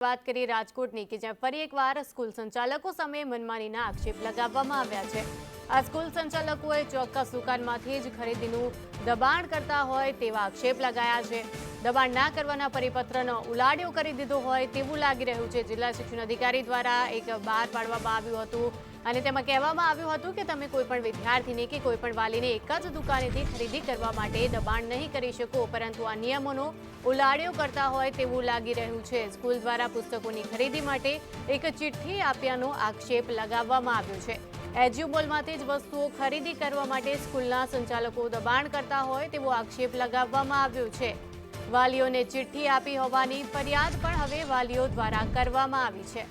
વાત કરીએ રાજકોટની કે જ્યાં ફરી એકવાર સ્કૂલ સંચાલકો સામે મનમાનીના આક્ષેપ લગાવવામાં આવ્યા છે। આ સ્કૂલ સંચાલકોએ ચોક્કસ દુકાનમાંથી જ ખરીદીનું દબાણ કરતા હોય તેવા આક્ષેપ લગાયા છે। દબાણ ના કરવાના પરિપત્રનો ઉલાડિયો કરી દીધો હોય તેવું લાગી રહ્યું છે। જિલ્લા શિક્ષણ અધિકારી દ્વારા એક બહાર પાડવામાં આવ્યું હતું અને તેમાં કહેવામાં આવ્યું હતું કે તમે કોઈપણ વિદ્યાર્થીને કે કોઈપણ વાલીને એક જ દુકાનેથી ખરીદી કરવા માટે દબાણ નહીં કરી શકો, પરંતુ આ નિયમોનો ઉલાડિયો કરતા હોય તેવું લાગી રહ્યું છે। સ્કૂલ દ્વારા પુસ્તકોની ખરીદી માટે એક ચિઠ્ઠી આપ્યાનો આક્ષેપ લગાવવામાં આવ્યો છે। એજ્યુમોલમાંથી જ વસ્તુઓ ખરીદી કરવા માટે સ્કૂલના સંચાલકો દબાણ કરતા હોય તેવો આક્ષેપ લગાવવામાં આવ્યો છે। વાલીઓને ચિઠ્ઠી આપી હોવાની ફરિયાદ પણ હવે વાલીઓ દ્વારા કરવામાં આવી છે।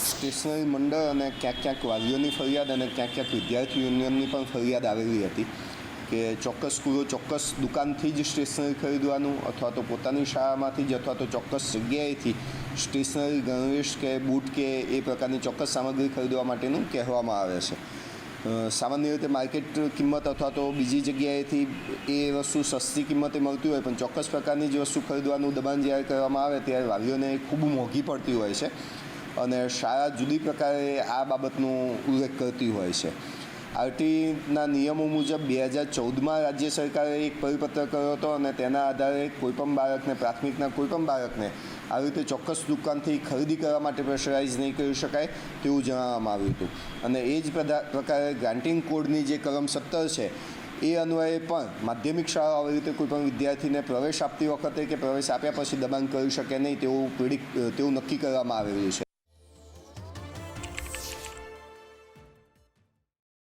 સ્ટેશનરી મંડળ અને ક્યાંક વાલીઓની ફરિયાદ અને ક્યાંક વિદ્યાર્થી યુનિયનની પણ ફરિયાદ આવેલી હતી કે ચોક્કસ સ્કૂલો ચોક્કસ દુકાનથી જ સ્ટેશનરી ખરીદવાનું અથવા તો પોતાની શાળામાંથી જ અથવા તો ચોક્કસ જગ્યાએથી સ્ટેશનરી ગણવેશ કે બૂટ કે એ પ્રકારની ચોક્કસ સામગ્રી ખરીદવા માટેનું કહેવામાં આવે છે। સામાન્ય રીતે માર્કેટ કિંમત અથવા તો બીજી જગ્યાએથી એ વસ્તુ સસ્તી કિંમતે મળતી હોય, પણ ચોક્કસ પ્રકારની જ વસ્તુ ખરીદવાનું દબાણ જ્યારે કરવામાં આવે ત્યારે વાલીઓને ખૂબ મોંઘી પડતી હોય છે અને શાળા જુદી પ્રકારે આ બાબતનો ઉલ્લેખ કરતી હોય છે। આરટીના નિયમો મુજબ 2014માં રાજ્ય સરકારે એક પરિપત્ર કર્યો હતો અને તેના આધારે કોઈપણ બાળકને, પ્રાથમિકના કોઈપણ બાળકને આવી રીતે ચોક્કસ દુકાનથી ખરીદી કરવા માટે પ્રેશરાઇઝ નહીં કરી શકાય તેવું જણાવવામાં આવ્યું હતું અને એ જ પ્રકારે ગ્રાન્ટિંગ કોડની જે કલમ 17 છે એ અન્વયે પણ માધ્યમિક શાળાઓ આવી રીતે કોઈપણ વિદ્યાર્થીને પ્રવેશ આપતી વખતે કે પ્રવેશ આપ્યા પછી દબાણ કરી શકે નહીં તેવું નક્કી કરવામાં આવેલું છે।